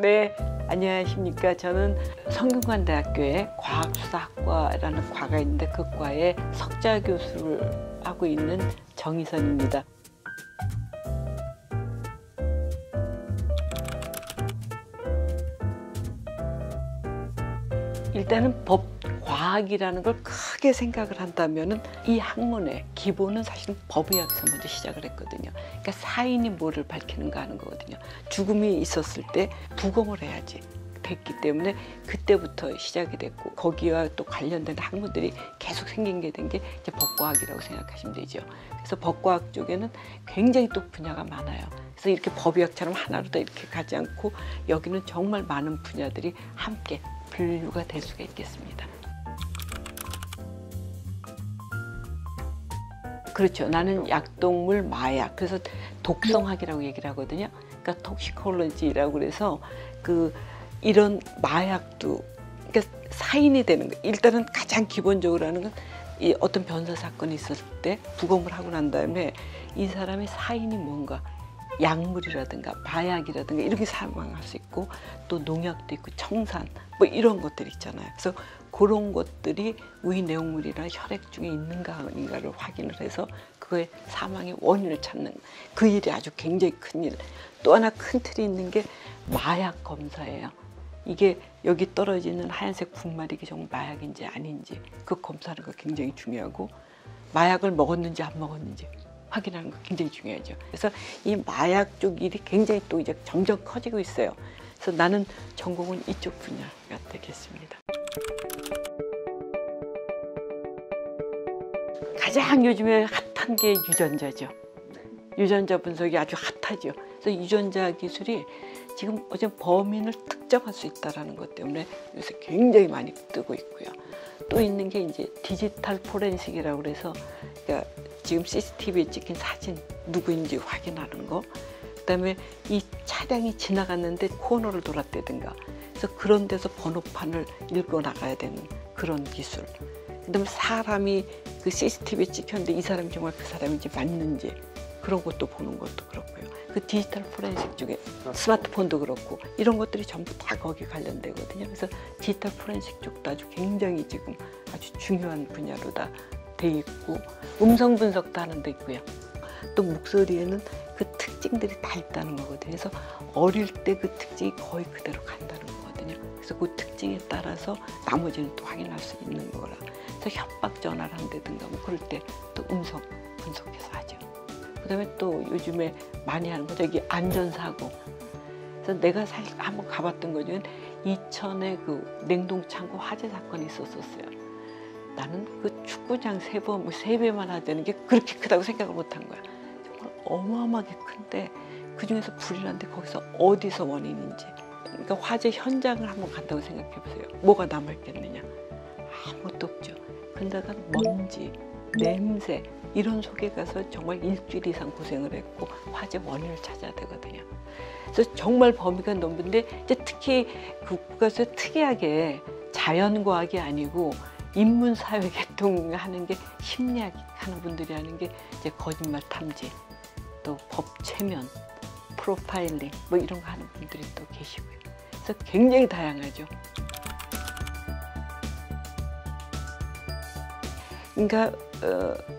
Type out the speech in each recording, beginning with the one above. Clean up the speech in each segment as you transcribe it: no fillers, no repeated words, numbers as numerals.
네, 안녕하십니까. 저는 성균관대학교에 과학수사학과라는 과가 있는데 그 과에 석좌 교수를 하고 있는 정희선입니다. 일단은 과학이라는 걸 크게 생각을 한다면은 이 학문의 기본은 사실은 법의학에서 먼저 시작을 했거든요. 그러니까 사인이 뭐를 밝히는가 하는 거거든요. 죽음이 있었을 때 부검을 해야지 됐기 때문에 그때부터 시작이 됐고 거기와 또 관련된 학문들이 계속 생긴 게 된 게 이제 법과학이라고 생각하시면 되죠. 그래서 법과학 쪽에는 굉장히 또 분야가 많아요. 그래서 이렇게 법의학처럼 하나로 다 이렇게 가지 않고 여기는 정말 많은 분야들이 함께 분류가 될 수가 있겠습니다. 그렇죠. 나는 약동물 마약, 그래서 독성학이라고 얘기를 하거든요. 그러니까 톡시콜로지라고 그래서 이런 마약도 그러니까 사인이 되는 거. 일단은 가장 기본적으로 하는 건 이 어떤 변사 사건이 있었을 때 부검을 하고 난 다음에 이 사람의 사인이 뭔가 약물이라든가 마약이라든가 이렇게 사망할 수 있고 또 농약도 있고 청산 뭐 이런 것들이 있잖아요. 그래서 그런 것들이 위 내용물이나 혈액 중에 있는가 아닌가를 확인을 해서 그거의 사망의 원인을 찾는 그 일이 아주 굉장히 큰 일. 또 하나 큰 틀이 있는 게 마약 검사예요. 이게 여기 떨어지는 하얀색 분말이 이게 정말 마약인지 아닌지 그 검사하는 거 굉장히 중요하고 마약을 먹었는지 안 먹었는지 확인하는 거 굉장히 중요하죠. 그래서 이 마약 쪽 일이 굉장히 또 이제 점점 커지고 있어요. 그래서 나는 전공은 이쪽 분야가 되겠습니다. 가장 요즘에 핫한 게 유전자죠. 유전자 분석이 아주 핫하죠. 그래서 유전자 기술이 지금 어제 범인을 특정할 수 있다는 것 때문에 요새 굉장히 많이 뜨고 있고요. 또 있는 게 이제 디지털 포렌식이라고 그래서 그러니까 지금 CCTV에 찍힌 사진 누구인지 확인하는 거. 그다음에 이 차량이 지나갔는데 코너를 돌았다든가 그래서 그런 데서 번호판을 읽어 나가야 되는 그런 기술. 그다음에 사람이 그 CCTV에 찍혔는데 이 사람이 정말 그 사람인지 맞는지 그런 것도 보는 것도 그렇고요. 그 디지털 포렌식 쪽에 스마트폰도 그렇고 이런 것들이 전부 다 거기 관련되거든요. 그래서 디지털 포렌식 쪽도 아주 굉장히 지금 아주 중요한 분야로 다 돼 있고 음성 분석도 하는 데 있고요. 또 목소리에는 그 특징들이 다 있다는 거거든요. 그래서 어릴 때 그 특징이 거의 그대로 간다는 거거든요. 그래서 그 특징에 따라서 나머지는 또 확인할 수 있는 거라. 그래서 협박 전화를 한다든가 뭐 그럴 때 또 음성 분석해서 하죠. 그다음에 또 요즘에 많이 하는 거 저기 안전사고. 그래서 내가 사실 한번 가봤던 거 중에 이천에 그 냉동창고 화재 사건이 있었어요. 나는 그 축구장 세 배만 하자는 게 그렇게 크다고 생각을 못한 거야. 정말 어마어마하게 큰데 그 중에서 불이 났는데 거기서 어디서 원인인지. 그러니까 화재 현장을 한번 간다고 생각해 보세요. 뭐가 남아있겠느냐. 아무것도 없죠. 근데다가 먼지, 냄새 이런 속에 가서 정말 일주일 이상 고생을 했고 화재 원인을 찾아야 되거든요. 그래서 정말 범위가 넓은데 이제 특히 국가에서 특이하게 자연과학이 아니고 인문사회 계통하는 게 심리학 하는 분들이 하는 게 이제 거짓말 탐지, 또 법체면, 프로파일링 뭐 이런 거 하는 분들이 또 계시고요. 그래서 굉장히 다양하죠. 그러니까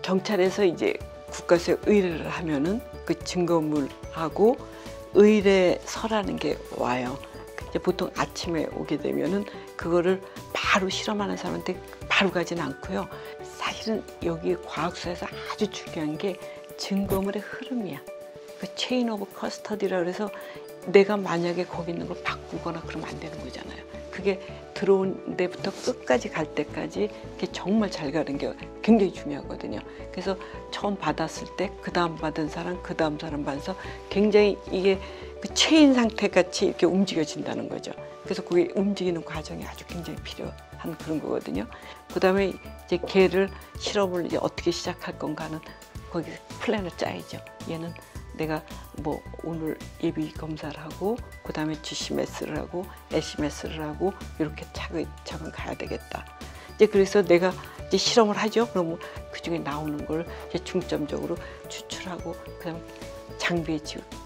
경찰에서 이제 국가수사 의뢰를 하면은 그 증거물하고 의뢰서라는 게 와요. 이제 보통 아침에 오게 되면은 그거를 바로 실험하는 사람한테 바로 가지는 않고요. 사실은 여기 과학수사에서 아주 중요한 게 증거물의 흐름이야. 그 체인 오브 커스터디라 그래서 내가 만약에 거기 있는 걸 바꾸거나 그러면 안 되는 거잖아요. 그게 들어온 데부터 끝까지 갈 때까지 그게 정말 잘 가는 게 굉장히 중요하거든요. 그래서 처음 받았을 때 그 다음 받은 사람, 그 다음 사람 받아서 굉장히 이게 그 체인 상태 같이 이렇게 움직여진다는 거죠. 그래서 그게 움직이는 과정이 아주 굉장히 필요한 그런 거거든요. 그 다음에 이제 걔를 실험을 이제 어떻게 시작할 건가는 거기 플랜을 짜야죠. 얘는 내가 뭐 오늘 예비 검사를 하고 그 다음에 GCMS를 하고 SMS를 하고 이렇게 차근차근 가야 되겠다. 이제 그래서 내가 이제 실험을 하죠. 그러면 그 중에 나오는 걸 이제 중점적으로 추출하고 그다음에 장비에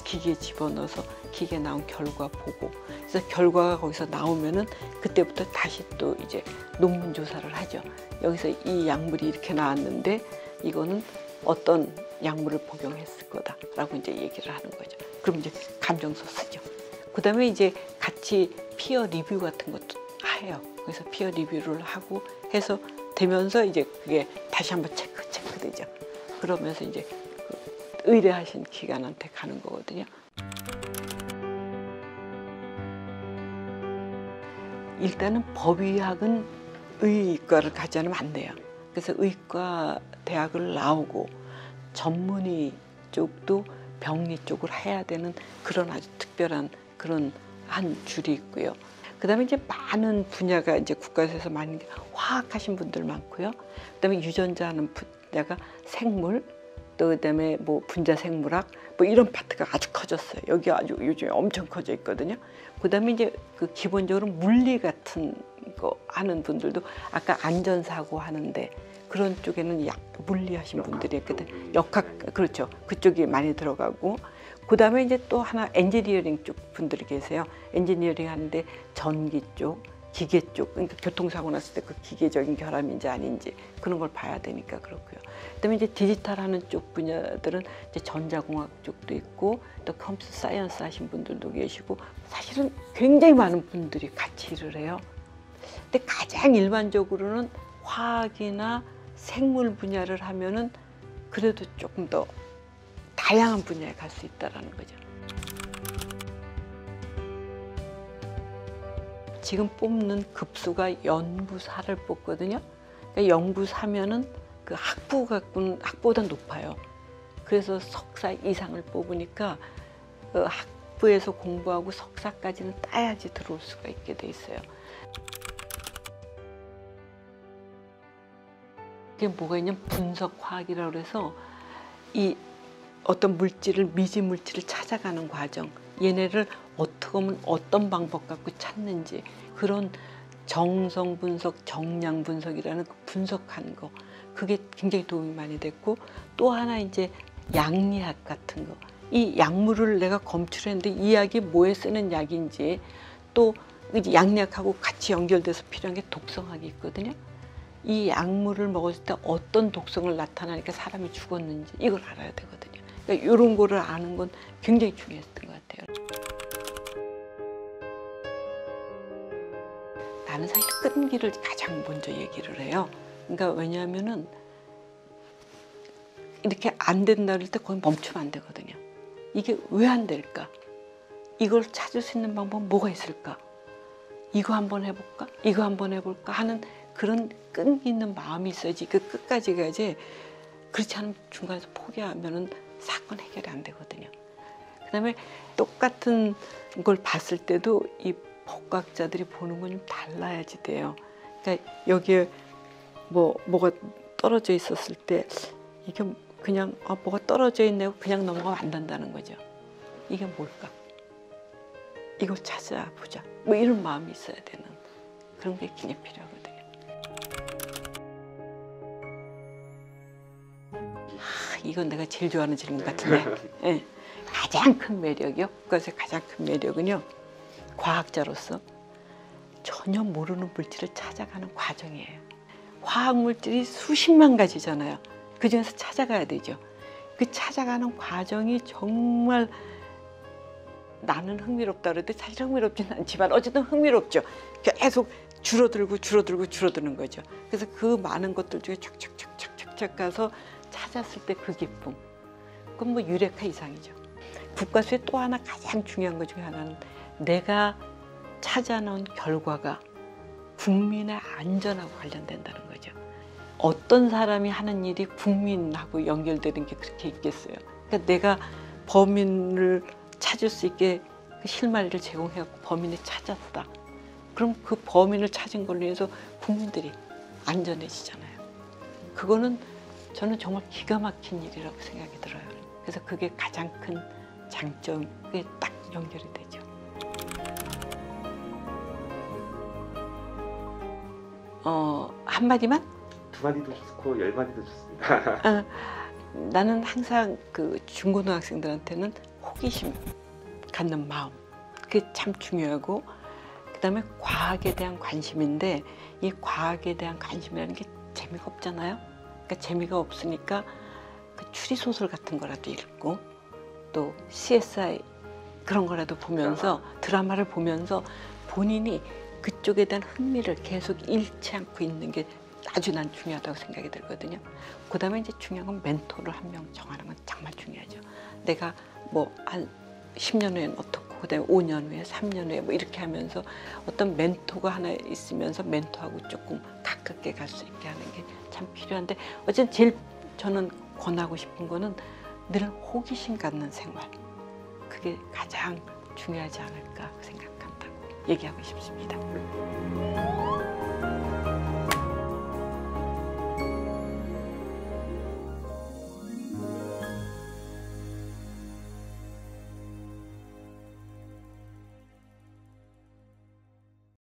기계에 집어넣어서 기계에 나온 결과 보고, 그래서 결과가 거기서 나오면은 그때부터 다시 또 이제 논문 조사를 하죠. 여기서 이 약물이 이렇게 나왔는데 이거는 어떤 약물을 복용했을 거다라고 이제 얘기를 하는 거죠. 그럼 이제 감정서 쓰죠. 그다음에 이제 같이 피어 리뷰 같은 것도 해요. 그래서 피어 리뷰를 하고 해서 되면서 이제 그게 다시 한번 체크되죠. 그러면서 이제 그 의뢰하신 기관한테 가는 거거든요. 일단은 법의학은 의과를 가지 않으면 안 돼요. 그래서 의과 대학을 나오고 전문의 쪽도 병리 쪽을 해야 되는 그런 아주 특별한 그런 한 줄이 있고요. 그다음에 이제 많은 분야가 이제 국가에서 많은 게 화학하신 분들 많고요. 그다음에 유전자 하는 분야가 생물, 또 그다음에 뭐 분자 생물학 뭐 이런 파트가 아주 커졌어요. 여기 아주 요즘에 엄청 커져 있거든요. 그다음에 이제 그 기본적으로 물리 같은 거 하는 분들도 아까 안전사고 하는데 그런 쪽에는 물리하신 분들이 있거든. 역학 그렇죠. 그쪽이 많이 들어가고. 그다음에 이제 또 하나 엔지니어링 쪽 분들이 계세요. 엔지니어링 하는데 전기 쪽, 기계 쪽, 그러니까 교통사고 났을 때 그 기계적인 결함인지 아닌지 그런 걸 봐야 되니까 그렇고요. 그다음에 이제 디지털 하는 쪽 분야들은 이제 전자공학 쪽도 있고 또 컴퓨터 사이언스 하신 분들도 계시고 사실은 굉장히 많은 분들이 같이 일을 해요. 근데 가장 일반적으로는 화학이나 생물 분야를 하면은 그래도 조금 더 다양한 분야에 갈 수 있다라는 거죠. 지금 뽑는 급수가 연구사를 뽑거든요. 그러니까 연구사면은 그 학부보다 높아요. 그래서 석사 이상을 뽑으니까 그 학부에서 공부하고 석사까지는 따야지 들어올 수가 있게 돼 있어요. 그게 뭐가 있냐면 분석화학이라고 해서 이 어떤 물질을 미지 물질을 찾아가는 과정, 얘네를 어떻게 하면 어떤 방법 갖고 찾는지 그런 정성 분석, 정량 분석이라는 그 분석하는 거 그게 굉장히 도움이 많이 됐고 또 하나 이제 약리학 같은 거 이 약물을 내가 검출했는데 이 약이 뭐에 쓰는 약인지 또 약리학하고 같이 연결돼서 필요한 게 독성학이 있거든요. 이 약물을 먹었을 때 어떤 독성을 나타나니까 사람이 죽었는지 이걸 알아야 되거든요. 그러니까 이런 거를 아는 건 굉장히 중요했던 것 같아요. 나는 사실 끈기를 가장 먼저 얘기를 해요. 그러니까 왜냐하면은 이렇게 안 된다 그럴 때 거기 멈추면 안 되거든요. 이게 왜 안 될까? 이걸 찾을 수 있는 방법은 뭐가 있을까? 이거 한번 해볼까? 이거 한번 해볼까? 하는 그런 끈기 있는 마음이 있어야지 그 끝까지 가야지. 그렇지 않으면 중간에서 포기하면은 사건 해결이 안 되거든요. 그다음에 똑같은 걸 봤을 때도 이 법학자들이 보는 건 좀 달라야지 돼요. 그러니까 여기에 뭐가 떨어져 있었을 때 이게 그냥 뭐가 떨어져 있네요. 그냥 넘어가면 안 된다는 거죠. 이게 뭘까? 이걸 찾아보자. 뭐 이런 마음이 있어야 되는 그런 게 굉장히 필요하거든요. 이건 내가 제일 좋아하는 질문 같은데 네. 가장 큰 매력이요. 국가에서 가장 큰 매력은요. 과학자로서 전혀 모르는 물질을 찾아가는 과정이에요. 화학 물질이 수십만 가지잖아요. 그중에서 찾아가야 되죠. 그 찾아가는 과정이 정말 나는 흥미롭다 그래도 사실 흥미롭지는 않지만 어쨌든 흥미롭죠. 계속 줄어드는 거죠. 그래서 그 많은 것들 중에 촥촥촥촥촥 가서 찾았을 때 그 기쁨. 그건 뭐 유레카 이상이죠. 국가수의 또 하나 가장 중요한 것 중에 하나는 내가 찾아놓은 결과가 국민의 안전하고 관련된다는 거죠. 어떤 사람이 하는 일이 국민하고 연결되는 게 그렇게 있겠어요. 그러니까 내가 범인을 찾을 수 있게 그 실마리를 제공해갖고 범인을 찾았다. 그럼 그 범인을 찾은 걸로 해서 국민들이 안전해지잖아요. 그거는 저는 정말 기가 막힌 일이라고 생각이 들어요. 그래서 그게 가장 큰 장점, 그게 딱 연결이 되죠. 한마디만? 2마디도 좋고 10마디도 좋습니다. 나는 항상 그 중고등학생들한테는 호기심 갖는 마음, 그게 참 중요하고, 그다음에 과학에 대한 관심인데, 이 과학에 대한 관심이라는 게 재미가 없잖아요. 그러니까 재미가 없으니까 그 추리소설 같은 거라도 읽고, 또 CSI 그런 거라도 보면서, 드라마를 보면서 본인이 그쪽에 대한 흥미를 계속 잃지 않고 있는 게 아주 난 중요하다고 생각이 들거든요. 그 다음에 이제 중요한 건 멘토를 한 명 정하는 건 정말 중요하죠. 내가 뭐 한 10년 후에는 어떻고, 그 다음에 5년 후에, 3년 후에 뭐 이렇게 하면서 어떤 멘토가 하나 있으면서 멘토하고 조금 가깝게 갈 수 있게 하는 게 참 필요한데, 어쨌든 제일 저는 권하고 싶은 거는 늘 호기심 갖는 생활. 그게 가장 중요하지 않을까 생각한다고 얘기하고 싶습니다.